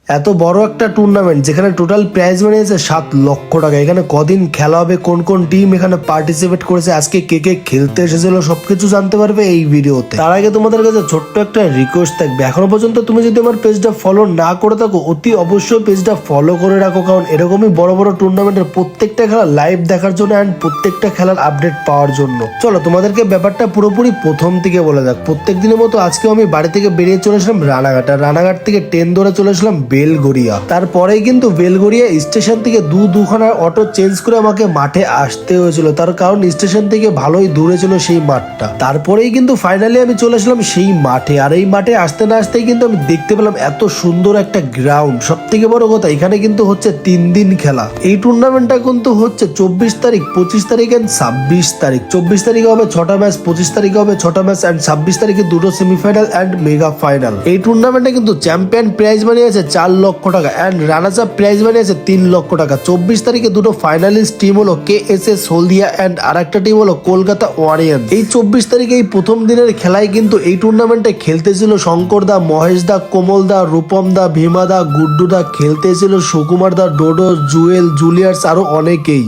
এত বড় একটা টুর্নামেন্ট যেখানে টোটাল প্রাইজ মানি আছে 7 লক্ষ টাকা। এখানে কদিন খেলা হবে, কোন কোন টিম এখানে পার্টিসিপেট করেছে, আজকে কে কে খেলতে এসেছিল, সবকিছু জানতে পারবে এই ভিডিওতে। তার আগে তোমাদের কাছে ছোট্ট একটা রিকোয়েস্ট থাকবে, এখনো পর্যন্ত তুমি যদি আমার পেজটা ফলো না করে থাকো অতি অবশ্যই পেজটা ফলো করে রাখো, কারণ এরকমই বড় বড় টুর্নামেন্টের প্রত্যেকটা খেলা লাইভ দেখার জন্য এন্ড প্রত্যেকটা খেলার আপডেট পাওয়ার জন্য। চলো তোমাদেরকে ব্যাপারটা পুরোপুরি প্রথম থেকে বলে যাক। প্রত্যেক দিনের মতো আজকেও আমি বাড়ি থেকে বেরিয়ে চলেছিলাম রানাঘাট, আর রানাঘাট থেকে ট্রেন ধরে চলেছিলাম বেলগড়িয়া। তারপরেই কিন্তু বেলগড়িয়া স্টেশন থেকে দুখানা অটো চেঞ্জ করে আমাকে মাঠে আসতে হয়েছিল, তার কারণ স্টেশন থেকে ভালোই দূরে ছিল সেই মাঠটা। তারপরেই কিন্তু ফাইনালি আমি চলে আসলাম সেই মাঠে, আর এই মাঠে আসতে না আসতেই কিন্তু আমি দেখতে পেলাম এত সুন্দর একটা গ্রাউন্ড। সব থেকে বড় কথা এখানে কিন্তু হচ্ছে 3 দিন খেলা। এই টুর্নামেন্টটা কিন্তু হচ্ছে 24 তারিখ, 25 তারিখ এন্ড 26 তারিখ। 24 তারিখে হবে 6টা ম্যাচ, 25 তারিখে হবে 6টা ম্যাচ এন্ড 26 তারিখে 2টো সেমিফাইনাল এন্ড মেগা ফাইনাল। এই টুর্নামেন্টে কিন্তু চ্যাম্পিয়ন প্রাইজ মানি আছে 4 লক্ষ টাকা and runners up prize money আছে 3 লক্ষ টাকা। 24 তারিখে 2টো ফাইনালিস্ট টিম হলো KSS হলদিয়া এন্ড আরেকটা টিম হলো কলকাতা ওয়ারিয়ন্স। এই 24 তারিখে এই প্রথম দিনের খেলায় কিন্তু এই টুর্নামেন্টে খেলতেছিল শঙ্কর দা, মহেশ দা, কোমল দা, রূপম দা, ভীমা দা, গুড্ডু দা, খেলতেছিল সুকুমার দা, ডোডো, জুয়েল, জুলিয়ার্স আরো অনেকেই।